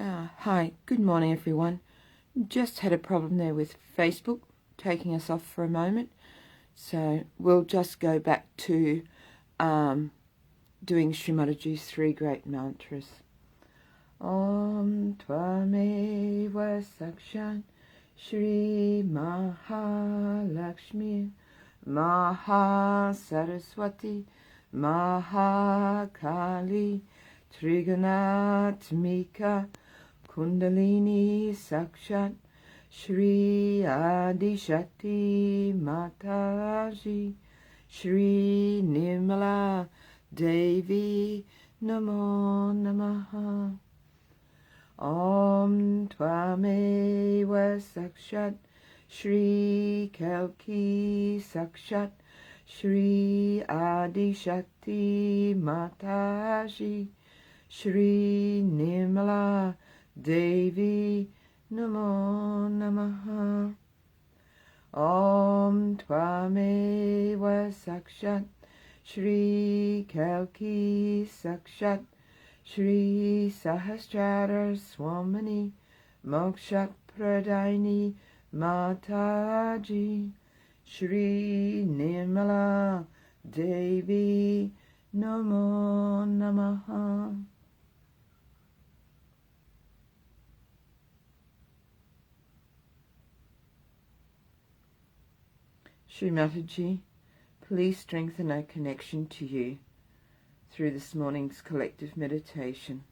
Hi, good morning everyone. Just had a problem there with Facebook taking us off for a moment, so we'll just go back to doing Shri Mataji's three great mantras. Om Tvameva Sakshan Shri Mahalakshmi Maha Saraswati Maha Kali Trigunatmika Kundalini Sakshat Shri Adi Shakti Mataji Shri Nirmala Devi Namo Namaha. Om Tvameva Sakshat Shri Kalki Sakshat Shri Adi Shakti Mataji Shri Nirmala Devi Namo Namaha. Om Tvameva Sakshat Shri Kalki Sakshat Shri Sahasrara Swamini Mokshat Pradaini Mataji Shri Nirmala Devi Namo Namaha. Shri Mataji, please strengthen our connection to you through this morning's collective meditation.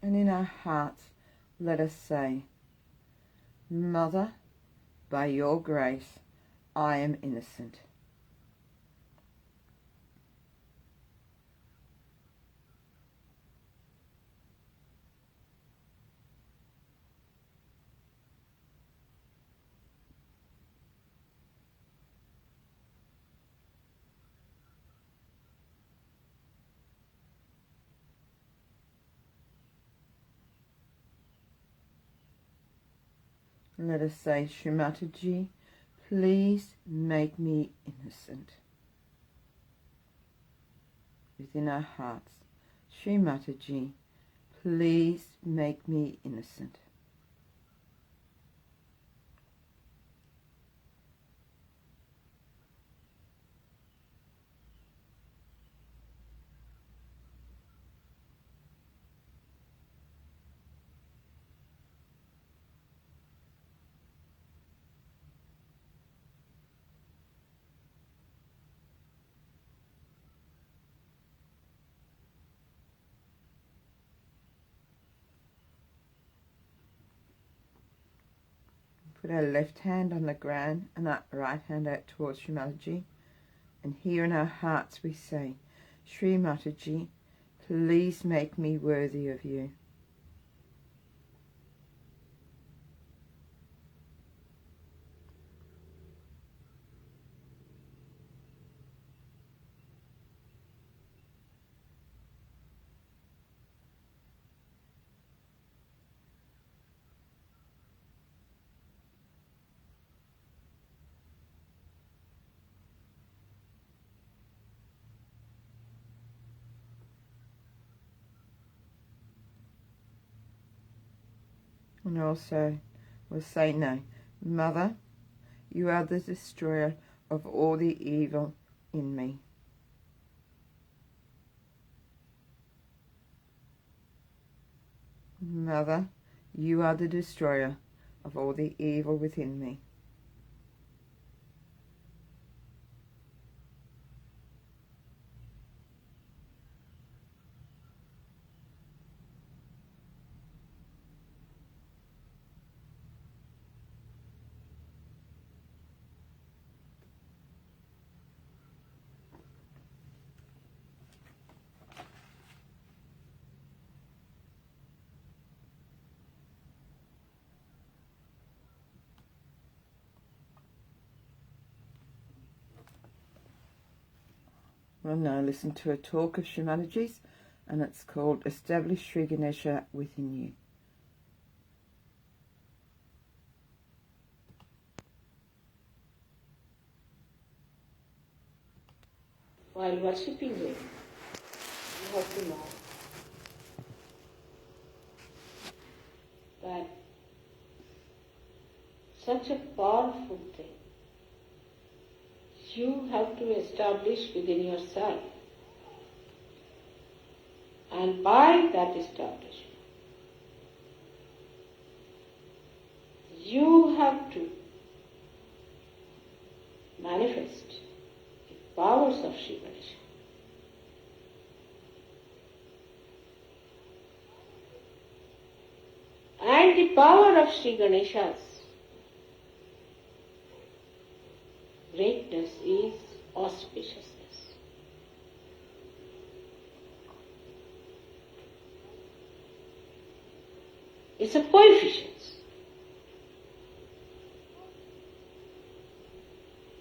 And in our hearts, let us say, Mother, by your grace, I am innocent. Let us say, Shri Mataji, please make me innocent. Within our hearts, Shri Mataji, please make me innocent. Put our left hand on the ground and our right hand out towards Shri Mataji. And here in our hearts we say, Shri Mataji, please make me worthy of you. And also we'll say no. Mother, you are the destroyer of all the evil in me. Mother, you are the destroyer of all the evil within me. We'll now listen to a talk of Shri Mataji's, and it's called Establish Shri Ganesha Within You. While worshipping him, you have to know that such a powerful thing you have to establish within yourself. And by that establishment, you have to manifest the powers of Shri Ganesha. And the power of Shri Ganesha's greatness is auspiciousness. It's a coefficient.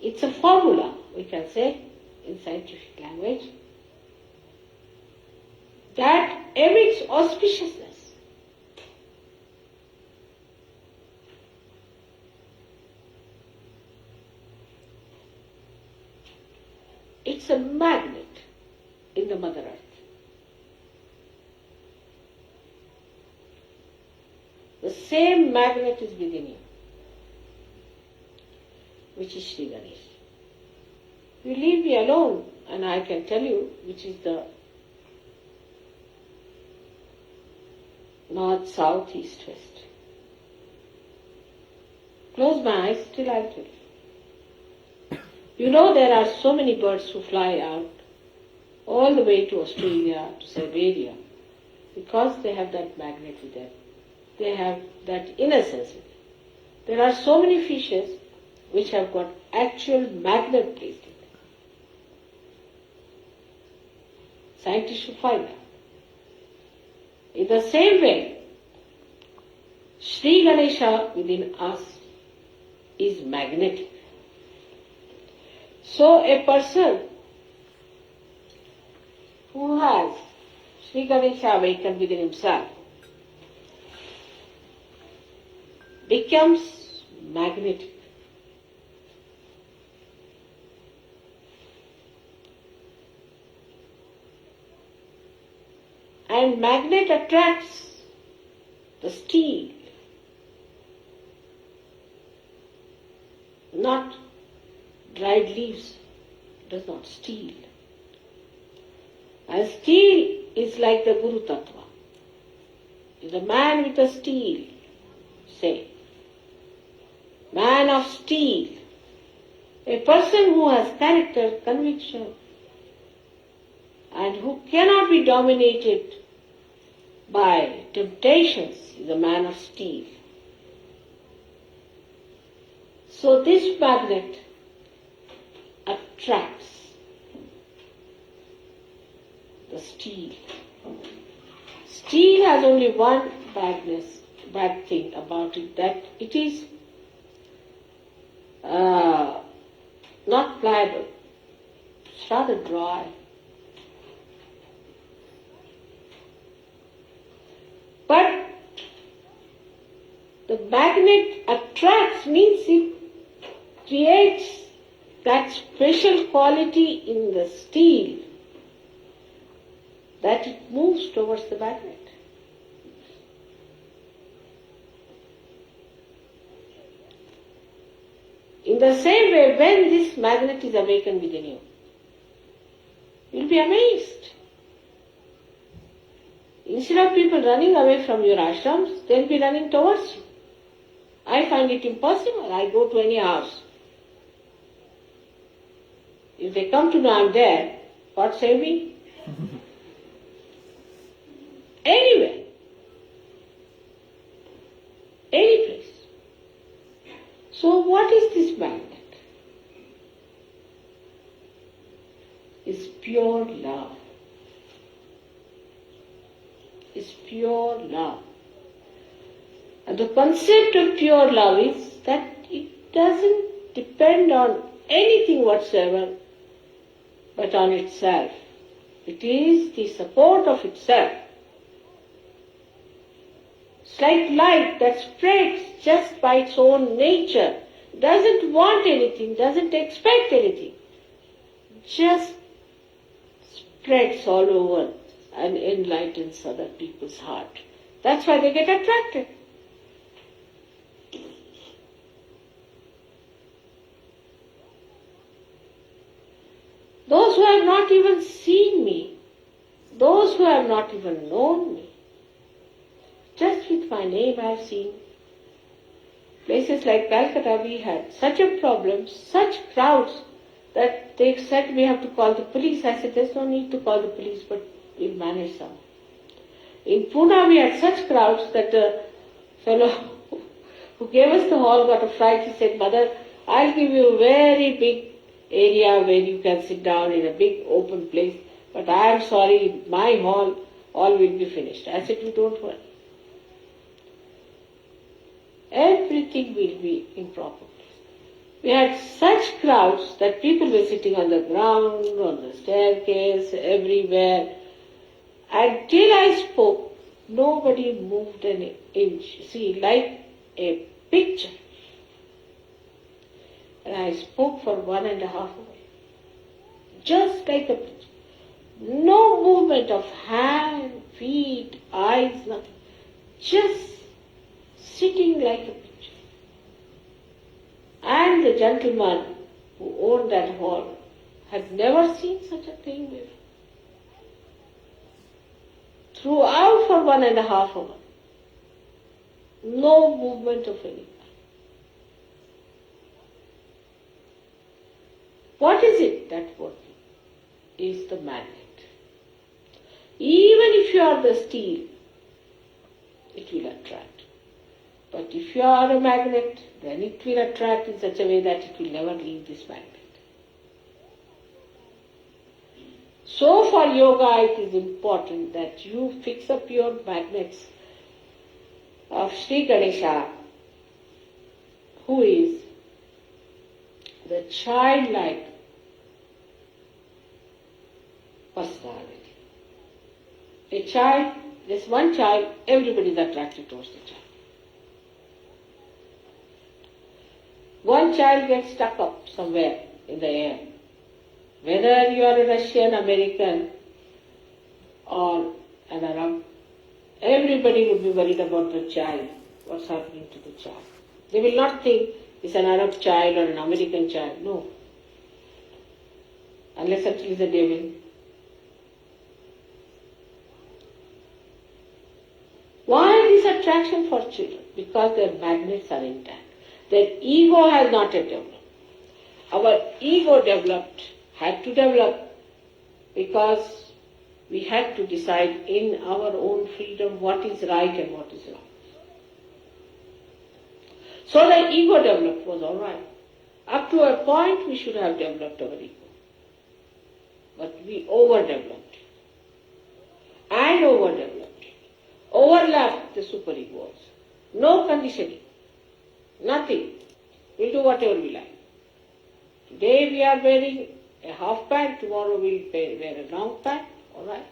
It's a formula, we can say, in scientific language, that emits auspiciousness. It's a magnet in the Mother Earth. The same magnet is within you, which is Shri Ganesha. You leave me alone and I can tell you which is the north, south, east, west. Close my eyes till I tell you. You know there are so many birds who fly out all the way to Australia, to Siberia, because they have that magnet with them. They have that innocence with them. There are so many fishes which have got actual magnet placed in them. Scientists should find out. In the same way, Shri Ganesha within us is magnetic. So a person who has Shri Ganesha awakened within himself becomes magnetic. And and magnet attracts the steel, not dried leaves, does not steel. And steel is like the Guru Tattva. Is a man with a steel, say. Man of steel. A person who has character, conviction, and who cannot be dominated by temptations is a man of steel. So this magnet attracts the steel. Steel has only one bad thing about it, that it is not pliable. It's rather dry. But the magnet attracts means it creates that special quality in the steel that it moves towards the magnet. In the same way, when this magnet is awakened within you, you'll be amazed. Instead of people running away from your ashrams, they'll be running towards you. I find it impossible. I go to any house. If they come to know I'm there, God save me. Anywhere. Any place. So what is this magnet? It's pure love. Is pure love. And the concept of pure love is that it doesn't depend on anything whatsoever but on itself. It is the support of itself. It's like light that spreads just by its own nature, doesn't want anything, doesn't expect anything, just spreads all over and enlightens other people's heart. That's why they get attracted. Those who have not even seen me, those who have not even known me, just with my name I have seen. Places like Calcutta, we had such a problem, such crowds, that they said we have to call the police. I said there's no need to call the police, but we'll manage some. In Pune we had such crowds that the fellow who gave us the hall got a fright. He said, Mother, I'll give you a very big area where you can sit down in a big open place, but I am sorry, my hall, all will be finished. I said, you don't worry. Everything will be in proper place. We had such crowds that people were sitting on the ground, on the staircase, everywhere. Until I spoke, nobody moved an inch. See, like a picture. And I spoke for 1.5 hours. Just like a picture. No movement of hand, feet, eyes, nothing. Just sitting like a picture. And the gentleman who owned that hall had never seen such a thing before. Throughout for 1.5 hours, no movement of any kind. What is it that working? Is the magnet. Even if you are the steel, it will attract. But if you are a magnet, then it will attract in such a way that it will never leave this magnet. So for yoga it is important that you fix up your magnets of Shri Ganesha, who is the childlike personality. A child, there's one child, everybody is attracted towards the child. One child gets stuck up somewhere in the air. Whether you are a Russian, American, or an Arab, everybody would be worried about the child, what's happening to the child. They will not think it's an Arab child or an American child, no. Unless until it's the devil. Why this attraction for children? Because their magnets are intact. Their ego has not yet developed. Our ego had to develop because we had to decide in our own freedom what is right and what is wrong. So the ego developed was all right. Up to a point we should have developed our ego. But we overdeveloped and overdeveloped, overlapped the superegos. No conditioning, nothing. We'll do whatever we like. Today we are wearing a half pant, tomorrow we'll wear a long pant, all right.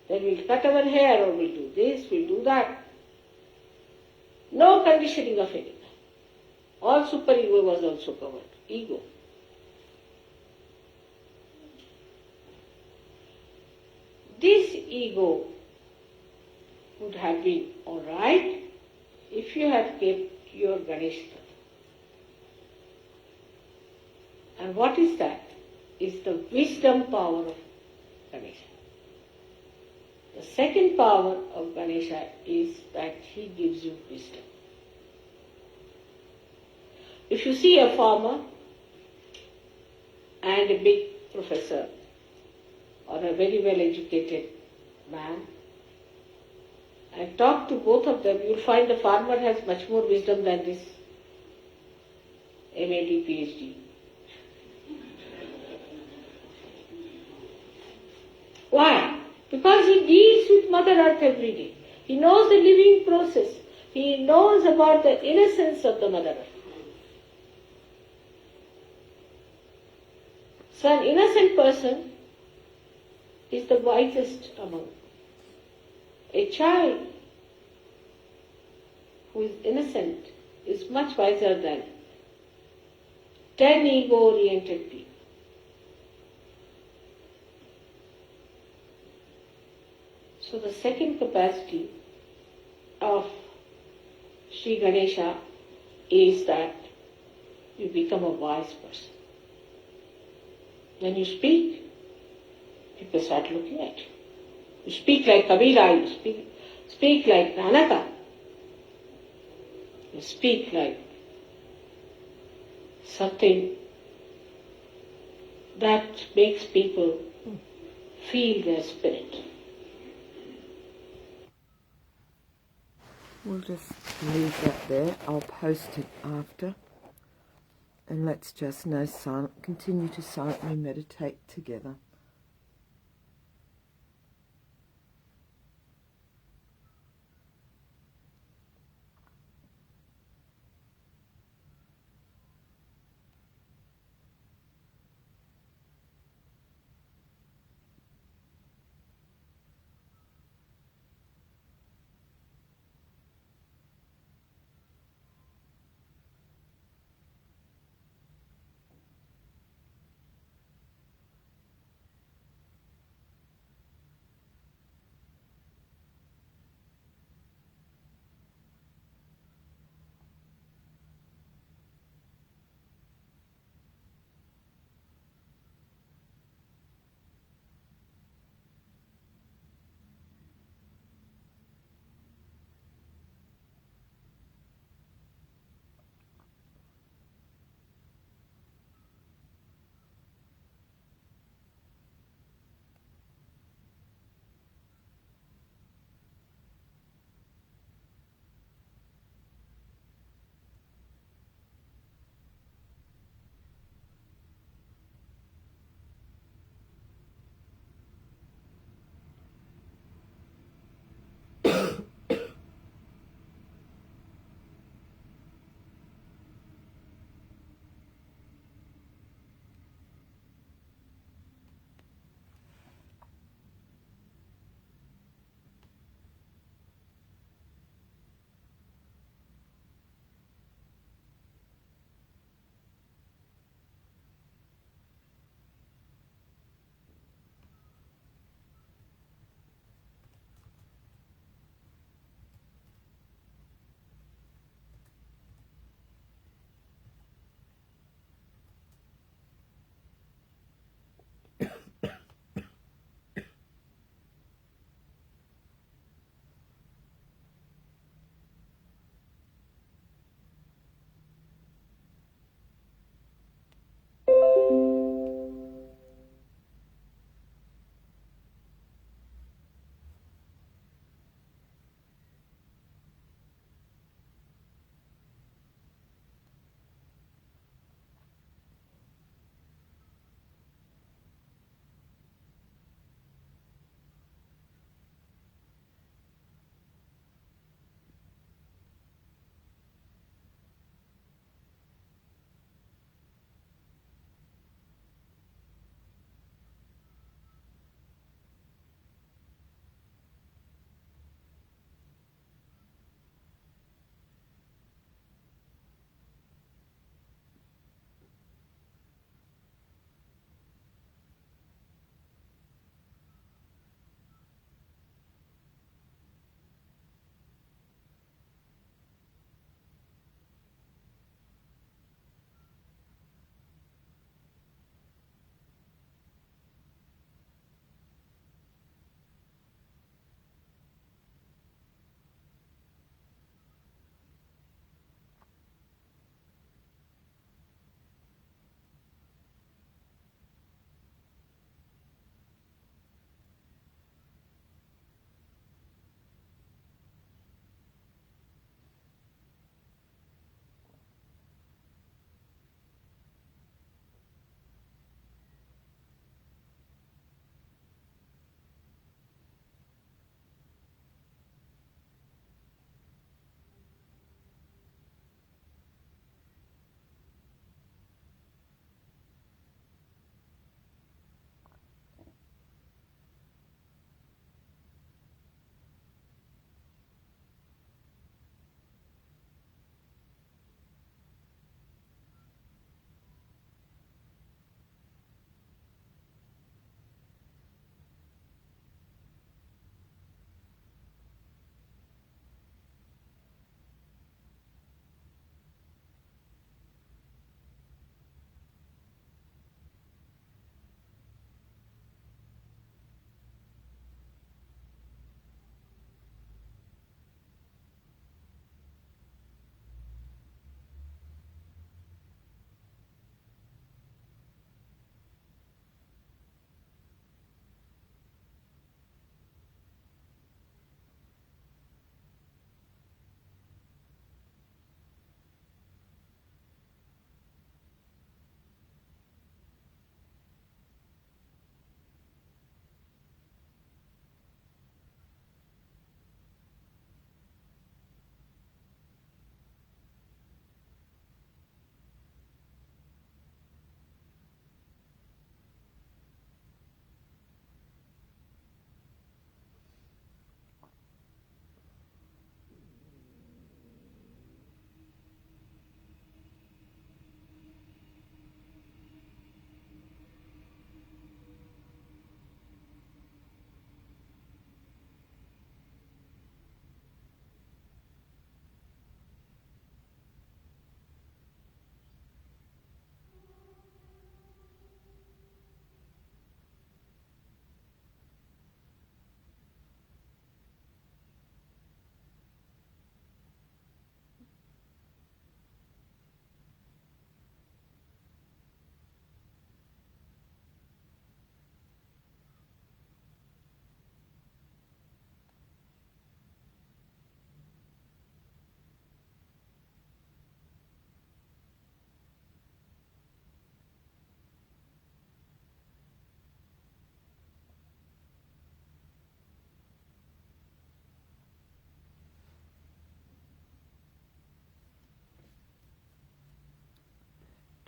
Then we'll cut our hair or we'll do this, we'll do that. No conditioning of any kind. All superego was also covered, ego. This ego would have been all right if you had kept your Ganesha. And what is that? It's the wisdom power of Ganesha. The second power of Ganesha is that he gives you wisdom. If you see a farmer and a big professor or a very well educated man and talk to both of them, you'll find the farmer has much more wisdom than this MAD, PhD. Why? Because he deals with Mother Earth every day. He knows the living process. He knows about the innocence of the Mother Earth. So an innocent person is the wisest among. A child who is innocent is much wiser than 10 ego-oriented people. So the second capacity of Sri Ganesha is that you become a wise person. When you speak, people start looking at you. You speak like Kabira, you speak like Nanaka. You speak like something that makes people feel their spirit. We'll just leave that there. I'll post it after. And let's just now continue to silently meditate together.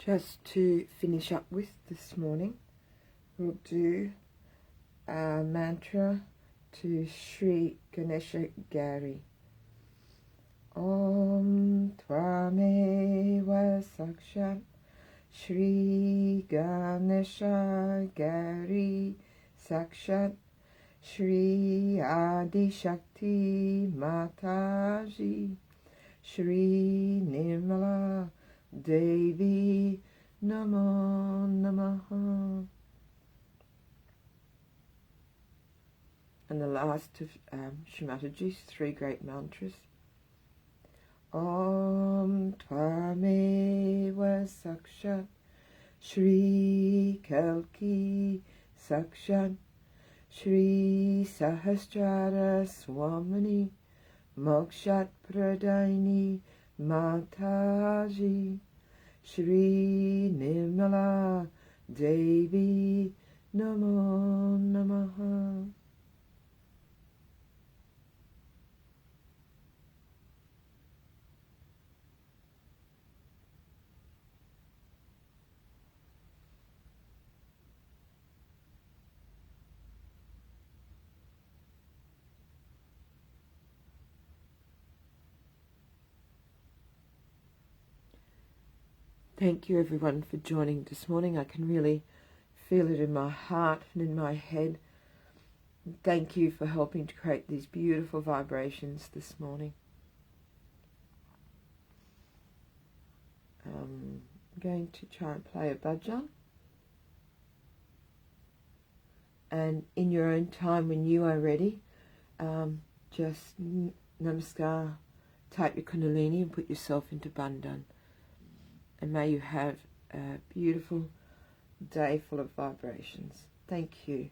Just to finish up with this morning, we'll do a mantra to Shri Ganesha Gari. Om Tvameva Sakshat Shri Ganesha Gari Sakshat Shri Adi Shakti Mataji Shri Nirmala Devi Namo Namaha. And the last of Shri Mataji's three great mantras. Om Tvameva Sakshat Shri Kalki Sakshat Shri Sahasrara Swamini Mokshat Pradaini Mataji Shri Nirmala Devi Namo Namaha. Thank you everyone for joining this morning. I can really feel it in my heart and in my head. Thank you for helping to create these beautiful vibrations this morning. I'm going to try and play a bhajan. And in your own time, when you are ready, just namaskar, type your kundalini and put yourself into bandhan. And may you have a beautiful day full of vibrations. Thank you.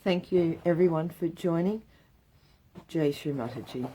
Thank you everyone for joining. Jai Shri Mataji.